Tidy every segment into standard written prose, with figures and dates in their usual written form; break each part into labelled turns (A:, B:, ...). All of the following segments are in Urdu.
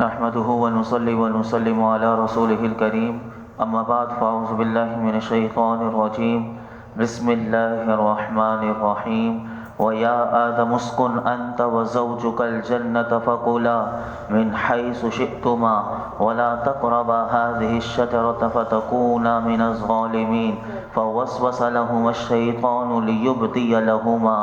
A: نحمده ونصلي ونسلم على رسوله الكريم اما بعد فاعوذ بالله من الشيطان الرجيم بسم الله الرحمن الرحيم ويا آدم اسكن أنت وزوجك الجنة فكلا من حيث شئتما ولا تقربا هذه الشجرة فتكونا من الظالمين فوسوس لهما الشيطان ليبدي لهما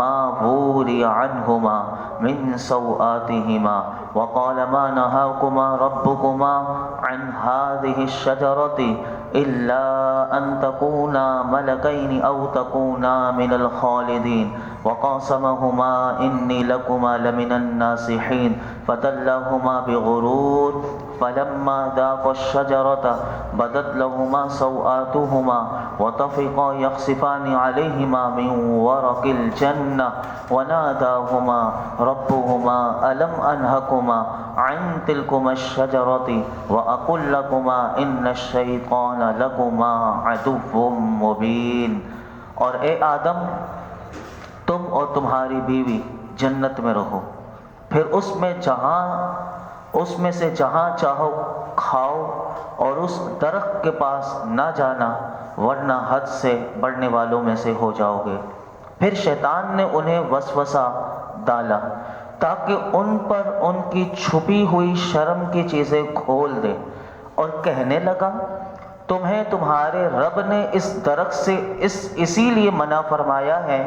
A: ما وري عنهما من سوآتهما وقال ما نهاكما ربكما عن هذه الشجرة إلا أن تكونا ملكين أو تكونا من الخالدين وقاسمهما إني لكما لمن الناصحين فدلهما بغرور فلما ذاقا الشجرة بدت لهما سوآتهما وطفقا يخصفان عليهما من ورق الجنة وناداهما ربهما ألم أنهكما عن تلكما الشجرة وأقل لكما إن الشيطان لكما عدو مبين۔ اور اے آدم، تم اور تمہاری بیوی جنت میں رہو، پھر اس میں سے جہاں چاہو کھاؤ اور اس درخت کے پاس نہ جانا ورنہ حد سے بڑھنے والوں میں سے ہو جاؤ گے۔ پھر شیطان نے انہیں وسوسہ ڈالا تاکہ ان پر ان کی چھپی ہوئی شرم کی چیزیں کھول دے، اور کہنے لگا تمہیں تمہارے رب نے اس درخت سے اسی لیے منع فرمایا ہے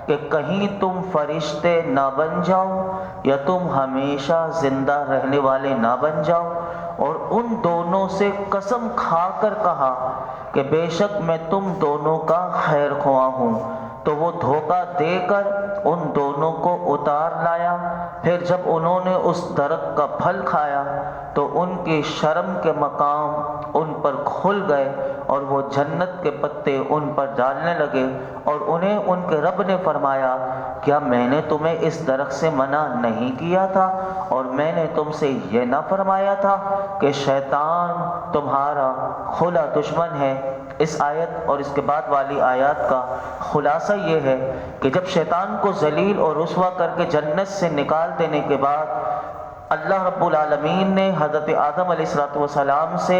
A: کہ کہیں تم فرشتے نہ بن جاؤ یا تم ہمیشہ زندہ رہنے والے نہ بن جاؤ۔ اور ان دونوں سے قسم کھا کر کہا کہ بے شک میں تم دونوں کا خیر خواہ ہوں۔ تو وہ دھوکہ دے کر ان دونوں کو اتار لایا۔ پھر جب انہوں نے اس درخت کا پھل کھایا تو ان کی شرم کے مقام ان پر کھل گئے اور وہ جنت کے پتے ان پر ڈالنے لگے، اور انہیں ان کے رب نے فرمایا کیا میں نے تمہیں اس درخت سے منع نہیں کیا تھا، اور میں نے تم سے یہ نہ فرمایا تھا کہ شیطان تمہارا کھلا دشمن ہے۔ اس آیت اور اس کے بعد والی آیات کا خلاصہ یہ ہے کہ جب شیطان کو ذلیل اور رسوا کر کے جنت سے نکال دینے کے بعد اللہ رب العالمین نے حضرت آدم علیہ السلام سے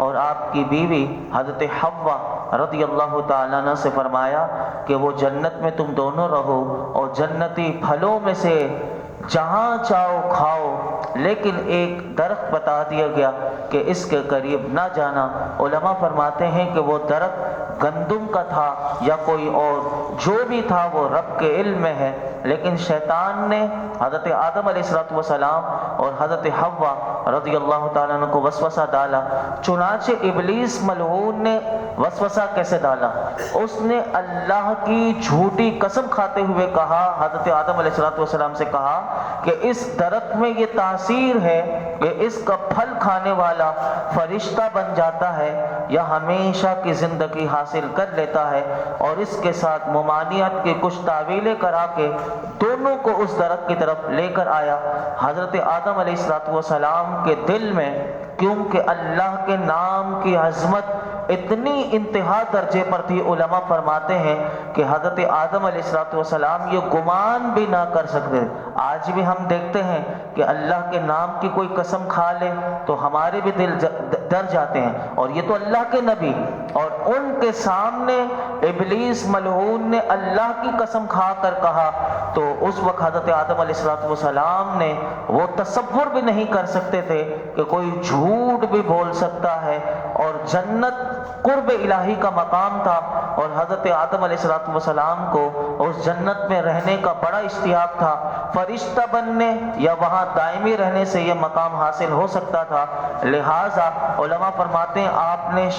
A: اور آپ کی بیوی حضرت حوا رضی اللہ تعالیٰ عنہ سے فرمایا کہ وہ جنت میں تم دونوں رہو اور جنتی پھلوں میں سے جہاں چاہو کھاؤ، لیکن ایک درخت بتا دیا گیا کہ اس کے قریب نہ جانا۔ علماء فرماتے ہیں کہ وہ درخت گندم کا تھا یا کوئی اور، جو بھی تھا وہ رب کے علم میں ہے، لیکن شیطان نے حضرت آدم علیہ السلام اور حضرت حوا رضی اللہ تعالیٰ عنہ کو وسوسہ ڈالا۔ چنانچہ ابلیس ملعون نے وسوسہ کیسے ڈالا؟ اس نے اللہ کی جھوٹی قسم کھاتے ہوئے کہا، حضرت آدم علیہ السلام سے کہا کہ اس درخت میں یہ تاثیر ہے کہ اس کا پھل کھانے والا فرشتہ بن جاتا ہے یا ہمیشہ کی زندگی حاصل کر لیتا ہے، اور اس کے ساتھ ممانعت کی کچھ تعویلیں کرا کے دونوں کو اس درخت کی طرف لے کر آیا۔ حضرت آدم علیہ السلام کے دل میں کیونکہ اللہ کے نام کی عظمت اتنی انتہا درجے پر تھی، علماء فرماتے ہیں کہ حضرت آدم علیہ السلام یہ گمان بھی نہ کر سکتے۔ آج بھی ہم دیکھتے ہیں کہ اللہ کے نام کی کوئی قسم کھا لے تو ہمارے بھی دل ڈر جاتے ہیں، اور یہ تو اللہ کے نبی، اور ان کے سامنے ابلیس ملعون نے اللہ کی قسم کھا کر کہا، تو اس وقت حضرت آدم علیہ السلام نے وہ تصور بھی نہیں کر سکتے تھے کہ کوئی جھوٹ بھی بول سکتا ہے، اور جنت قرب الہی کا مقام تھا، اور حضرت آدم علیہ السلام کو اس جنت میں رہنے کا بڑا اشتیاق تھا۔ فرشتہ بننے یا وہاں دائمی رہنے سے یہ مقام حاصل ہو سکتا تھا، لہٰذا علماء فرماتے ہیں آپ نے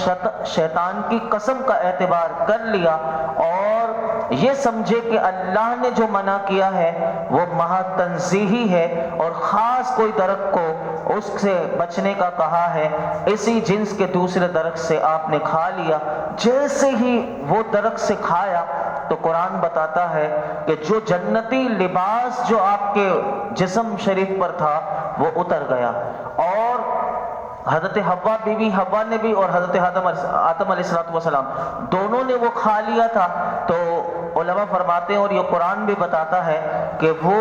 A: شیطان کی قسم کا اعتبار کر لیا اور یہ سمجھے کہ اللہ نے جو منع کیا ہے وہ محض تنزیہی ہے، اور خاص کوئی درخت کو اس سے بچنے کا کہا ہے۔ اسی جنس کے دوسرے درخت سے آپ نے کھا لیا۔ جیسے ہی وہ درخت سے کھایا تو قرآن بتاتا ہے کہ جو جنتی لباس جو آپ کے جسم شریف پر تھا وہ اتر گیا، اور حضرت حوا بیوی حوا نے بھی اور حضرت آدم علیہ السلام دونوں نے وہ کھا لیا تھا۔ تو علماء فرماتے ہیں اور یہ قرآن بھی بتاتا ہے کہ وہ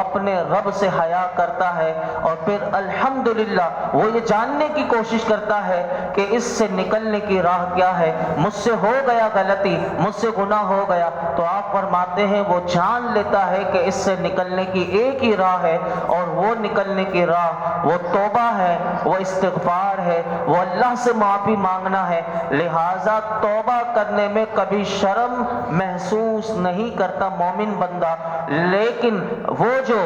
A: اپنے رب سے حیا کرتا ہے اور پھر الحمدللہ وہ یہ جاننے کی کوشش کرتا ہے کہ اس سے نکلنے کی راہ کیا ہے، مجھ سے ہو گیا غلطی، مجھ سے گناہ ہو گیا، تو آپ فرماتے ہیں وہ جان لیتا ہے کہ اس سے نکلنے کی ایک ہی راہ ہے، اور وہ نکلنے کی راہ وہ توبہ ہے، وہ استغفار ہے، وہ اللہ سے معافی مانگنا ہے۔ لہٰذا توبہ کرنے میں کبھی شرم محسوس نہیں کرتا مومن بندہ، لیکن وہ جو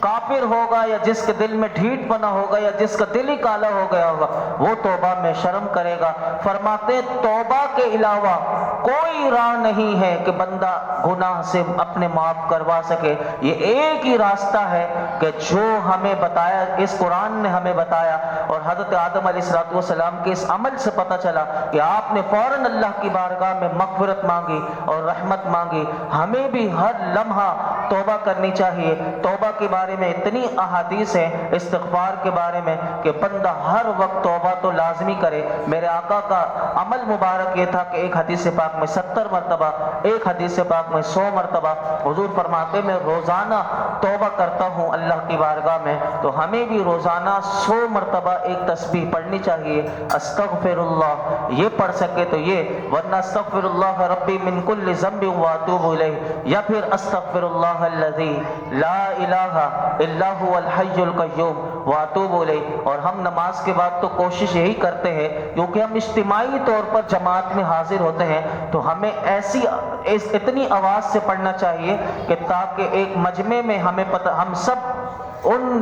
A: کافر ہوگا یا جس کے دل میں ڈھیٹ پنا ہوگا یا جس کا دل ہی کالا ہو گیا ہوگا وہ توبہ میں شرم کرے گا۔ فرماتے توبہ کے علاوہ کوئی راہ نہیں ہے کہ بندہ گناہ سے اپنے معاف کروا سکے۔ یہ ایک ہی راستہ ہے کہ جو ہمیں بتایا اس قرآن نے ہمیں بتایا، اور حضرت آدم علیہ السلام کے اس عمل سے پتہ چلا کہ آپ نے فوراً اللہ کی بارگاہ میں مغفرت مانگی اور رحمت مانگی۔ ہمیں بھی ہر لمحہ توبہ کرنی چاہیے۔ توبہ کے بارے میں اتنی احادیث ہیں استغفار کے بارے میں کہ بندہ ہر وقت توبہ تو لازمی کرے۔ میرے آقا کا عمل مبارک یہ تھا کہ ایک حدیث پاک میں 70 مرتبہ، ایک حدیث پاک میں 100 مرتبہ حضور فرماتے میں روزانہ توبہ کرتا ہوں اللہ کی بارگاہ میں۔ تو ہمیں بھی روزانہ 100 مرتبہ ایک تسبیح پڑھنی چاہیے، استغفر اللہ، یہ پڑھ سکے تو یہ، ورنہ استغفر اللہ ربی من کل ذنب واتوب الیہ، یا پھر استغفر اللہ الذی لا الہ الا هو الحی القیوم واتوب الیہ۔ اور ہم نماز کے بعد تو کوشش یہی کرتے ہیں، کیونکہ ہم اجتماعی طور پر جماعت میں حاضر ہوتے ہیں، تو ہمیں اتنی آواز سے پڑھنا چاہیے کہ تاکہ ایک مجمع میں ہمیں پتہ، ہم سب ان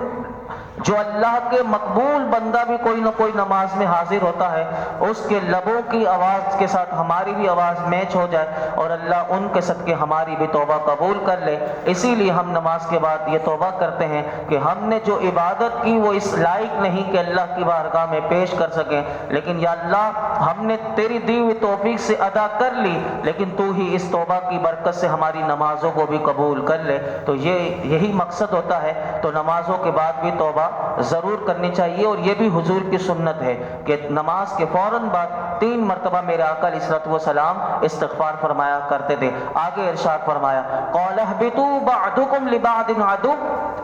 A: جو اللہ کے مقبول بندہ بھی کوئی نہ کوئی نماز میں حاضر ہوتا ہے، اس کے لبوں کی آواز کے ساتھ ہماری بھی آواز میچ ہو جائے اور اللہ ان کے صدقے ہماری بھی توبہ قبول کر لے۔ اسی لیے ہم نماز کے بعد یہ توبہ کرتے ہیں کہ ہم نے جو عبادت کی وہ اس لائق نہیں کہ اللہ کی بارگاہ میں پیش کر سکیں، لیکن یا اللہ ہم نے تیری دی ہوئی توفیق سے ادا کر لی، لیکن تو ہی اس توبہ کی برکت سے ہماری نمازوں کو بھی قبول کر لے۔ تو یہی مقصد ہوتا ہے۔ تو نمازوں کے بعد بھی توبہ ضرور کرنی چاہیے، اور یہ بھی حضور کی سنت ہے کہ نماز کے فوراً بعد 3 مرتبہ میرے آقا علیہ الصلوۃ والسلام استغفار فرمایا کرتے تھے۔ آگے ارشاد فرمایا قال اهبطوا بعضكم لبعض عدو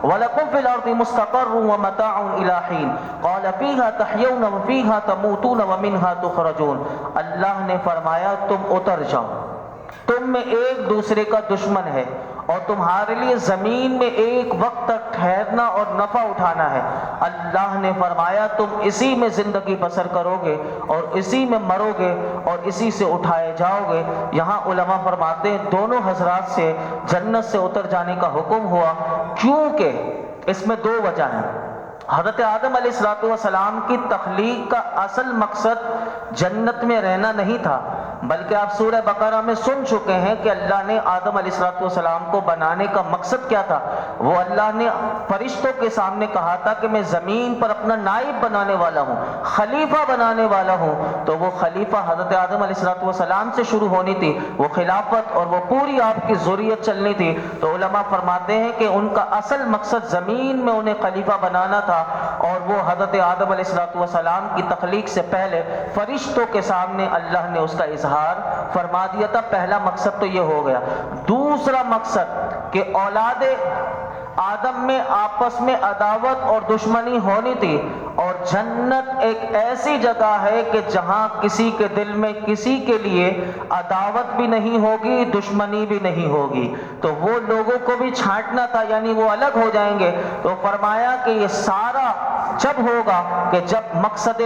A: ولكم في الارض مستقر ومتاع الى حين قال فيها تحيون وفيها تموتون ومنها تخرجون۔ اللہ نے فرمایا تم اتر جاؤ، تم میں ایک دوسرے کا دشمن ہے اور تمہارے لیے زمین میں ایک وقت تک ٹھہرنا اور نفع اٹھانا ہے۔ اللہ نے فرمایا تم اسی میں زندگی بسر کرو گے اور اسی میں مرو گے اور اسی سے اٹھائے جاؤ گے۔ یہاں علماء فرماتے ہیں دونوں حضرات سے جنت سے اتر جانے کا حکم ہوا، کیونکہ اس میں 2 وجہ ہیں۔ حضرت آدم علیہ السلام کی تخلیق کا اصل مقصد جنت میں رہنا نہیں تھا، بلکہ آپ سورہ بقرہ میں سن چکے ہیں کہ اللہ نے آدم علیہ السلام کو بنانے کا مقصد کیا تھا۔ وہ اللہ نے فرشتوں کے سامنے کہا تھا کہ میں زمین پر اپنا نائب بنانے والا ہوں، خلیفہ بنانے والا ہوں، تو وہ خلیفہ حضرت آدم علیہ السلام سے شروع ہونی تھی، وہ خلافت اور وہ پوری آپ کی ذریت چلنی تھی۔ تو علماء فرماتے ہیں کہ ان کا اصل مقصد زمین میں انہیں خلیفہ بنانا تھا، اور وہ حضرت آدم علیہ السلام کی تخلیق سے پہلے فرشتوں کے سامنے اللہ نے اس کا اظہار فرما دیا تھا۔ پہلا مقصد تو یہ ہو گیا۔ دوسرا مقصد کہ اولاد آدم میں آپس میں عداوت اور دشمنی ہونی تھی، اور جنت ایک ایسی جگہ ہے کہ جہاں کسی کے دل میں کسی کے لیے عداوت بھی نہیں ہوگی، دشمنی بھی نہیں ہوگی، تو وہ لوگوں کو بھی چھانٹنا تھا، یعنی وہ الگ ہو جائیں گے۔ تو فرمایا کہ یہ سارا جب ہوگا کہ جب مقصد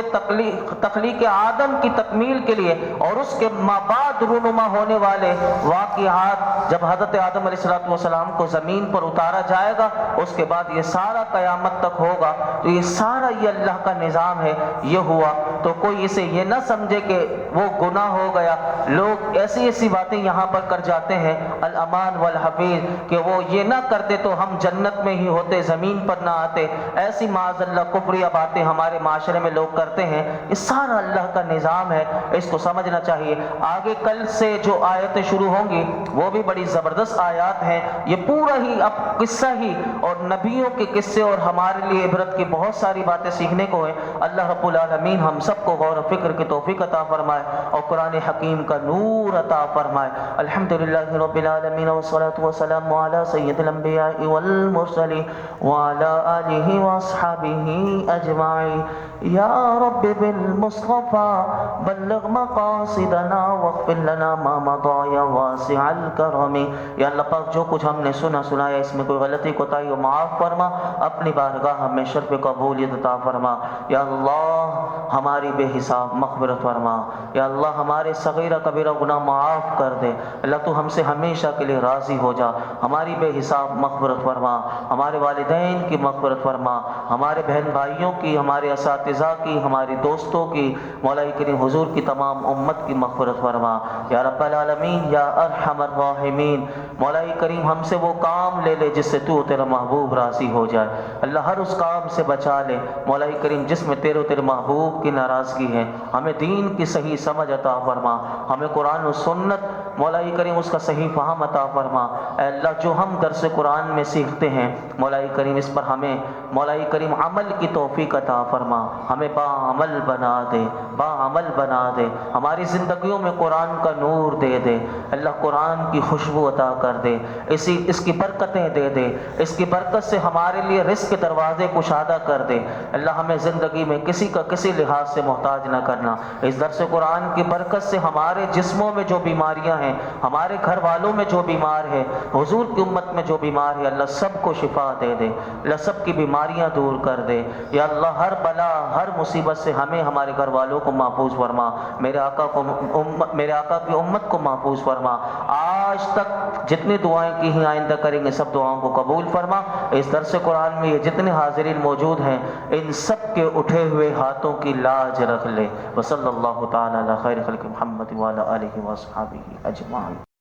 A: تخلیق آدم کی تکمیل کے لیے اور اس کے بعد رونما ہونے والے واقعات جب حضرت آدم علیہ السلام کو زمین پر اتارا جائے گا، اس کے بعد یہ سارا قیامت تک ہوگا۔ تو یہ سارا یہ اللہ کا نظام ہے، یہ ہوا۔ تو کوئی اسے یہ نہ سمجھے کہ وہ گناہ ہو گیا۔ لوگ ایسی ایسی باتیں یہاں پر کر جاتے ہیں الامان والحفیظ کہ وہ یہ نہ کرتے تو ہم جنت میں ہی ہوتے، زمین پر نہ آتے، ایسی معاذ اللہ کفریہ باتیں ہمارے معاشرے میں لوگ کرتے ہیں، یہ سارا اللہ کا نظام ہے، اس کو سمجھنا چاہیے۔ آگے کل سے جو آیتیں شروع ہوں گی وہ بھی بڑی زبردست آیات ہیں، یہ پورا ہی اب قصہ ہی اور نبیوں کے قصے اور ہمارے لیے عبرت کی بہت ساری باتیں سیکھنے کو ہیں۔ اللہ رب العالمین ہم سب کو غور و فکر کی توفیق عطا فرمائے اور قرآن حکیم کا نور عطا فرمائے۔ الحمدللہ رب العالمین والصلاة والسلام علی سید الانبیاء والمرسلین وعلی آلہ واصحابہ اجمعین۔ یا رب بالمصطفى بلغ مقاصدنا واغفر لنا ما مضى یا واسع الکرم۔ یا اللہ پاک جو کچھ ہم نے سنایا اس میں کوئی غلطی کوتاہی ہو معاف فرما، اپنی بارگاہ میں شرف قبولیت عطا فرما۔ یا اللہ ہماری بے حساب مغفرت فرما، یا اللہ ہمارے صغیرہ کبیرہ گناہ معاف کر دے۔ اللہ تو ہم سے ہمیشہ کے لیے راضی ہو جا، ہماری بے حساب مغفرت فرما، ہمارے والدین کی مغفرت فرما، ہمارے بہن بھائیوں کی، ہمارے اساتذہ کی، ہماری دوستوں کی، مولا کریم حضور کی تمام امت کی مغفرت فرما۔ یا رب العالمین یا ارحم الراحمین، مولا کریم ہم سے وہ کام لے لے جس سے تو تیرا محبوب راضی ہو جائے۔ اللہ ہر اس کام سے بچا لے مولا کریم جس میں تیرے محبوب کی ناراضگی ہے۔ ہمیں دین کی صحیح سمجھ عطا فرما، ہمیں قرآن و سنت مولا کریم اس کا صحیح فہم عطا فرما۔ اے اللہ جو ہم درس قرآن میں سیکھتے ہیں مولا کریم اس پر ہمیں مولا کریم عمل کی توفیق عطا فرما، ہمیں باعمل بنا دے، باعمل بنا دے، ہماری زندگیوں میں قرآن کا نور دے دے۔ اللہ قرآن کی خوشبو عطا کر دے، اس کی برکتیں دے دے، اس کی برکت سے ہمارے لیے رزق کے دروازے کشادہ کر دے۔ اللہ ہمیں زندگی میں کسی کا کسی لحاظ سے محتاج نہ کرنا۔ اس درس قرآن کی برکت سے ہمارے جسموں میں جو بیماریاں ہیں، ہمارے گھر والوں میں جو بیمار ہے، حضور کی امت میں جو بیمار ہے، اللہ سب کو شفا دے دے، اللہ سب کی بیماریاں دور کر دے۔ یا اللہ ہر بلا ہر مصیبت سے ہمیں ہمارے گھر والوں کو محفوظ فرما، میرے آقا کی امت کو محفوظ فرما۔ آج تک جتنی دعائیں کی ہیں آئندہ کریں گے سب دعاؤں کو قبول فرما۔ اس درس قرآن میں یہ جتنے حاضرین موجود ہیں ان سب کے اٹھے ہوئے ہاتھوں کی لاج رکھ لے۔ وصلی اللہ تعالی علی خیر خلق محمد وعلی آلہ وصحبہ اجمعین۔